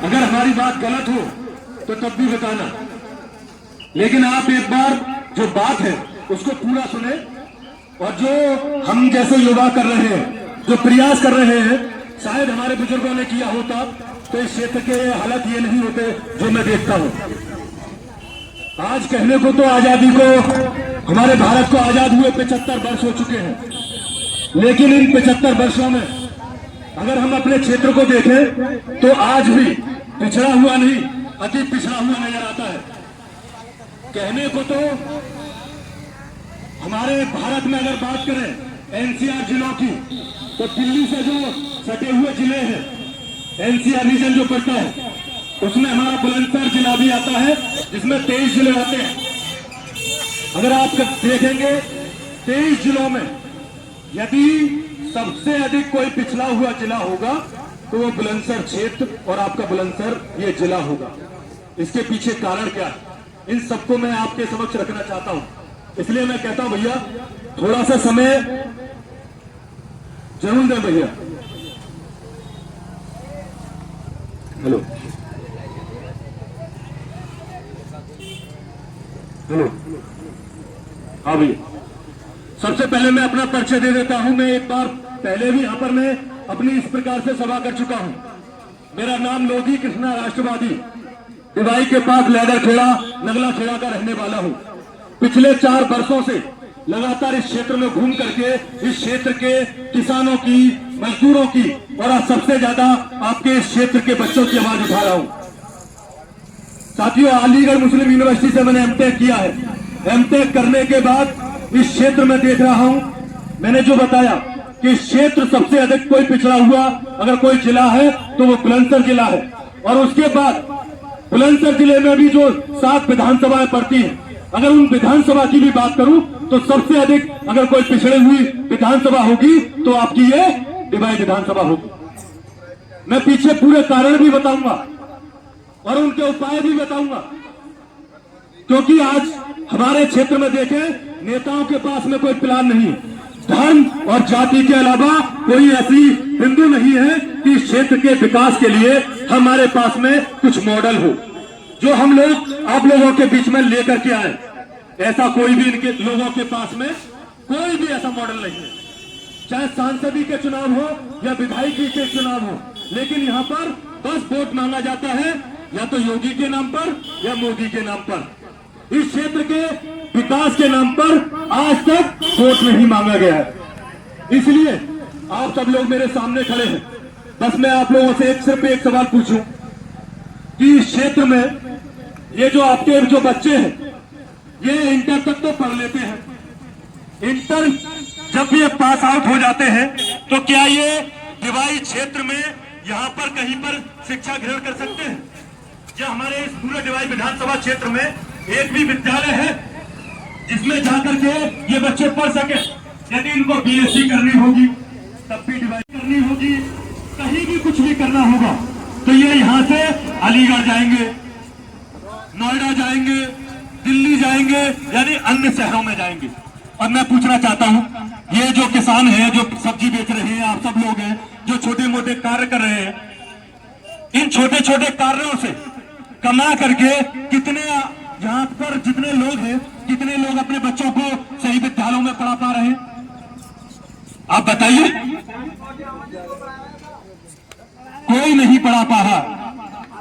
अगर हमारी बात गलत हो तो तब भी बताना, लेकिन आप एक बार जो बात है उसको पूरा सुने। और जो हम जैसे युवा कर रहे हैं, जो प्रयास कर रहे हैं, शायद हमारे बुजुर्गों ने किया होता तो इस क्षेत्र के हालत ये नहीं होते जो मैं देखता हूं। आज कहने को तो आजादी को, हमारे भारत को आजाद हुए 75 वर्ष हो चुके हैं, लेकिन इन 75 वर्षों में अगर हम अपने क्षेत्र को देखें तो आज भी पिछड़ा हुआ नहीं, अति पिछड़ा हुआ नजर आता है। कहने को तो हमारे भारत में अगर बात करें एनसीआर जिलों की, तो दिल्ली से जो सटे हुए जिले हैं, एनसीआर रीजन जो पड़ता है, उसमें हमारा बुलंदशहर जिला भी आता है, जिसमें 23 जिले आते हैं। अगर आप देखेंगे 23 जिलों में यदि सबसे अधिक कोई पिछड़ा हुआ जिला होगा तो वो बुलंदशहर क्षेत्र और आपका बुलंदशहर ये जिला होगा। इसके पीछे कारण क्या है, इन सबको मैं आपके समक्ष रखना चाहता हूं। इसलिए मैं कहता हूं भैया थोड़ा सा समय जरूर दें भैया। हेलो हेलो, हाँ भैया, सबसे पहले मैं अपना परिचय दे देता हूं। मैं एक बार पहले भी यहां पर मैं अपनी इस प्रकार से सभा कर चुका हूं। मेरा नाम लोधी कृष्णा राष्ट्रवादी दिवाई के पास लैदरखेड़ा नगला खेड़ा का रहने वाला हूं। पिछले 4 वर्षों से लगातार इस क्षेत्र में घूम करके इस क्षेत्र के किसानों की, मजदूरों की और सबसे ज्यादा आपके इस क्षेत्र के बच्चों की आवाज उठा रहा हूं। साथियों, अलीगढ़ मुस्लिम यूनिवर्सिटी से मैंने एमटेक किया है। एमटेक करने के बाद इस क्षेत्र में देख रहा हूं, मैंने जो बताया कि इस क्षेत्र सबसे अधिक कोई पिछड़ा हुआ अगर कोई जिला है तो वो बुलंदशहर जिला है। और उसके बाद बुलंदशहर जिले में भी जो 7 विधानसभाएं पड़ती हैं, अगर उन विधानसभा की भी बात करूं तो सबसे अधिक अगर कोई पिछड़े हुई विधानसभा होगी तो आपकी ये डिवाई विधानसभा होगी। मैं पीछे पूरे कारण भी बताऊंगा और उनके उपाय भी बताऊंगा, क्योंकि आज हमारे क्षेत्र में देखें नेताओं के पास में कोई प्लान नहीं है। धर्म और जाति के अलावा कोई ऐसी बिंदु नहीं है कि इस क्षेत्र के विकास के लिए हमारे पास में कुछ मॉडल हो जो हम लोग आप लोगों के बीच में लेकर के आए। ऐसा कोई भी इनके लोगों के पास में कोई भी ऐसा मॉडल नहीं है, चाहे सांसदी के चुनाव हो या विधायकी के चुनाव हो। लेकिन यहाँ पर बस वोट मांगा जाता है या तो योगी के नाम पर या मोदी के नाम पर। इस क्षेत्र के विकास के नाम पर आज तक वोट नहीं मांगा गया है। इसलिए आप सब लोग मेरे सामने खड़े हैं। बस मैं आप लोगों से सिर्फ एक सवाल पूछूं कि इस क्षेत्र में ये जो आपके जो बच्चे हैं ये इंटर तक तो पढ़ लेते हैं। इंटर जब ये पास आउट हो जाते हैं तो क्या ये दिवाई क्षेत्र में यहाँ पर कहीं पर शिक्षा ग्रहण कर सकते हैं? क्या हमारे इस पूरे दिवाई विधानसभा क्षेत्र में एक भी विद्यालय है जिसमें जाकर के ये बच्चे पढ़ सके? यदि इनको बीएससी करनी होगी तब भी दिवाई करनी होगी, कहीं भी कुछ भी करना होगा तो ये यहाँ से अलीगढ़ जाएंगे, नोएडा जाएंगे, दिल्ली जाएंगे, यानी अन्य शहरों में जाएंगे। और मैं पूछना चाहता हूँ, ये जो किसान हैं, जो सब्जी बेच रहे हैं, आप सब लोग हैं जो छोटे मोटे कार्य कर रहे हैं, इन छोटे छोटे कार्यों से कमा करके कितने यहाँ पर जितने लोग हैं, कितने लोग अपने बच्चों को सही विद्यालयों में पढ़ा पा रहे हैं? आप बताइए। कोई नहीं पढ़ा पा रहा।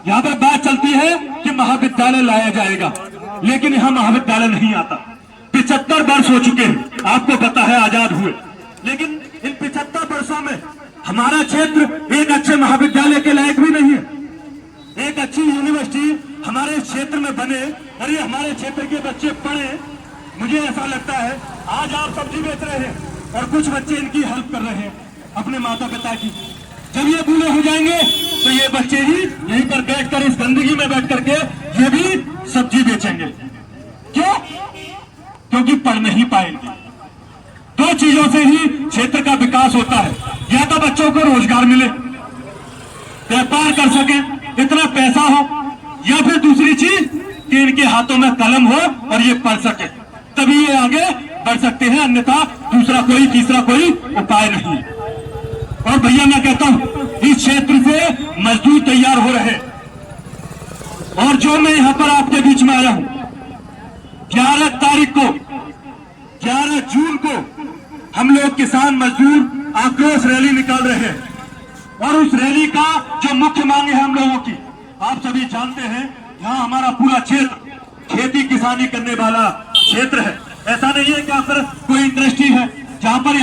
यहाँ पर बात चलती है कि महाविद्यालय लाया जाएगा, लेकिन यहाँ महाविद्यालय नहीं आता। 75 वर्ष हो चुके हैं, आपको पता है, आजाद हुए, लेकिन इन 75 वर्षों में हमारा क्षेत्र एक अच्छे महाविद्यालय के लायक भी नहीं है। एक अच्छी यूनिवर्सिटी हमारे क्षेत्र में बने और ये हमारे क्षेत्र के बच्चे पढ़े। मुझे ऐसा लगता है आज आप सब्जी बेच रहे हैं और कुछ बच्चे इनकी हेल्प कर रहे हैं अपने माता पिता की। जब ये बूढ़े हो जाएंगे तो ये बच्चे ही यहीं पर बैठकर इस गंदगी में बैठ करके ये भी सब्जी बेचेंगे। क्यों? क्योंकि पढ़ नहीं पाएंगे। 2 चीजों से ही क्षेत्र का विकास होता है, या तो बच्चों को रोजगार मिले, व्यापार कर सके, इतना पैसा हो, या फिर दूसरी चीज कि इनके हाथों में कलम हो और ये पढ़ सके, तभी ये आगे बढ़ सकते हैं। अन्यथा दूसरा कोई तीसरा कोई उपाय नहीं। और भैया मैं कहता हूं इस क्षेत्र से मजदूर तैयार हो रहे, जो मैं यहाँ पर आपके बीच में आया हूं, 11 तारीख को, 11 जून को हम लोग किसान मजदूर आक्रोश रैली निकाल रहे हैं। और उस रैली का जो मुख्य मांग है हम लोगों की, आप सभी जानते हैं, यहाँ हमारा पूरा क्षेत्र खेती किसानी करने वाला क्षेत्र है। ऐसा नहीं है कि यहाँ पर कोई इंडस्ट्री है जहाँ पर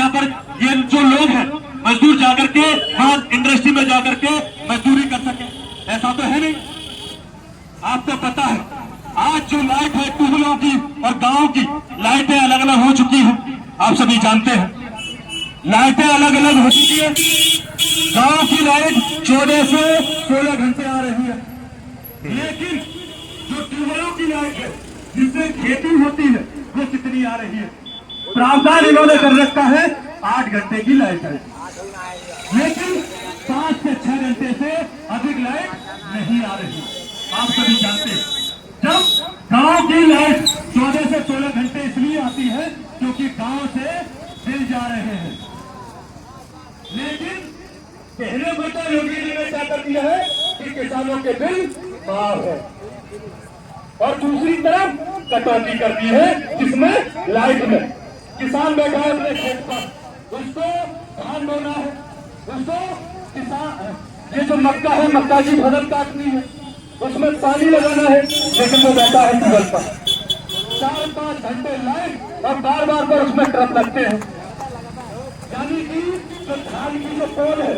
ये जो लोग हैं मजदूर जाकर के वहां इंडस्ट्री में जाकर के मजदूरी कर सके, ऐसा तो है नहीं। आपको पता है आज जो लाइट है टूबलों की और गांव की लाइटें अलग अलग हो चुकी हैं, आप सभी जानते हैं, लाइटें अलग अलग हो चुकी है। गांव की लाइट 14 से 16 घंटे आ रही है, लेकिन जो ट्यूबवेलों की लाइट है जिससे खेती होती है वो कितनी आ रही है? प्रावधान इन्होंने कर रखा है 8 घंटे की लाइट है, लेकिन 5 से 6 घंटे से अधिक लाइट नहीं आ रही। आप सभी जानते हैं जब गांव की लाइट 14 से 16 घंटे इसलिए आती है क्योंकि गांव से बिल जा रहे हैं, लेकिन पहले बता योगी जी ने क्या कर दिया है कि किसानों के बिल माफ है और दूसरी तरफ कटौती कर दी है, जिसमें लाइट में किसान बैठा है अपने खेत पर, उसको धान बोना है, उसको किसान ये जो मक्का है मक्का की फसल काटनी है, उसमें पानी लगाना है, लेकिन वो बैठा है ट्यूबवेल पर। 4-5 घंटे लाइट और बार बार पर उसमें ट्रक लगते हैं, यानी कि जो धान की जो पोल है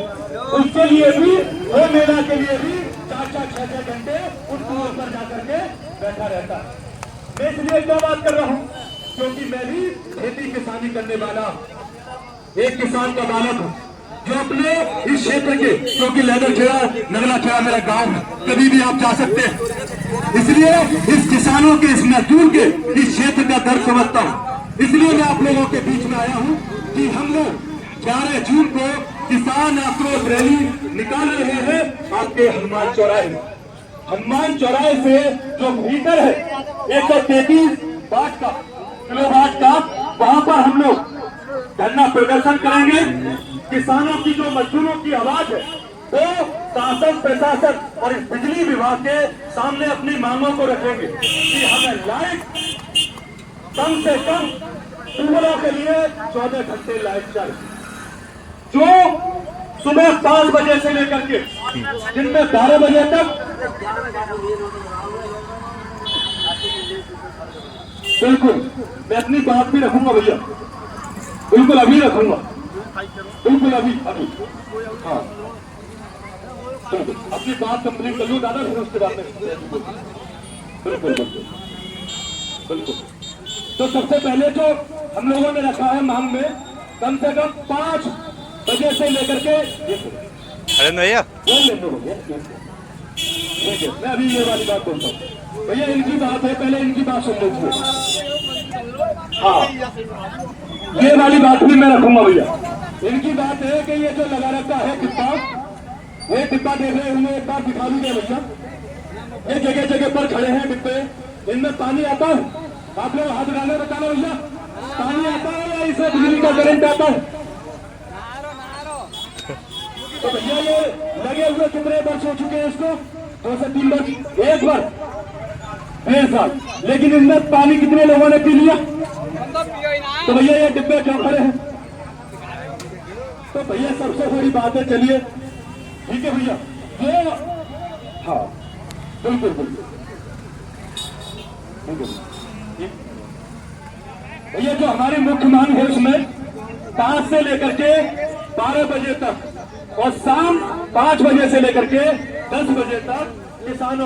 उसके लिए भी, वो मेला के लिए भी 4-6 घंटे उस ट्यूबवेल पर जाकर के बैठा रहता है। मैं इसलिए क्या बात कर रहा हूँ क्योंकि मैं भी खेती किसानी करने वाला एक किसान का बालक हूँ, जो अपने इस क्षेत्र के, क्योंकि लेदर खेड़ा नगला खेड़ा मेरा गांव है, कभी भी आप जा सकते हैं, इसलिए इस किसानों के, इस मजदूर के इस क्षेत्र का दर्द समझता हूँ। इसलिए मैं आप लोगों के बीच में आया हूँ कि हम लोग 11 जून को किसान आक्रोश रैली निकाल रहे हैं आपके हनुमान चौराहे। हनुमान चौराहे से जो मीटर है 133 किलोवाट का, वहां पर हम लोग धरना प्रदर्शन करेंगे। किसानों की जो मजदूरों की आवाज है वो शासन प्रशासन और इस बिजली विभाग के सामने अपनी मांगों को रखेंगे कि हमें लाइट कम से कम ट्यूबवेलों के लिए 14 घंटे लाइट चाहिए, जो सुबह 5 बजे से लेकर के दिन में 12 बजे तक। बिल्कुल मैं अपनी बात भी रखूंगा भैया, बिल्कुल अभी रखूंगा, बिल्कुल अभी हाँ अपनी बात कंप्लीट कर लूँ दादा, फिर उसके बाद में बिल्कुल बिल्कुल बिल्कुल। तो सबसे पहले जो हम लोगों ने रखा है मांग में, कम से कम 5 बजे से लेकर के, अरे भैया मैं अभी ये वाली बात बोलता हूँ भैया, इनकी बात है, पहले इनकी बात सुन लीजिए। हाँ ये वाली बात भी मैं रखूंगा भैया। इनकी बात है कि ये जो लगा रखा है डिब्बा, ये डिब्बा देख रहे होंगे, एक बार दिखा दीजिए भैया। ये जगह जगह पर खड़े हैं डिब्बे, इनमें पानी आता है, आप लोग हाथ डाले बताना भैया, पानी आता है या इसे बिजली का करंट आता है? तो भैया ये लगे हुए कितने वर्ष हो चुके हैं इसको? 2 से 3 वर्ष, 1 वर्ष 1.5 साल, लेकिन इनमें पानी कितने लोगों ने पी लिया? तो भैया ये डिब्बे क्यों खड़े हैं? तो भैया सबसे बड़ी बात है, चलिए ठीक है भैया, ये हाँ बिल्कुल बिल्कुल भैया, जो हमारी मुख्य मांग है उसमें 5 से लेकर के 12 बजे तक और शाम 5 बजे से लेकर के 10 बजे तक किसानों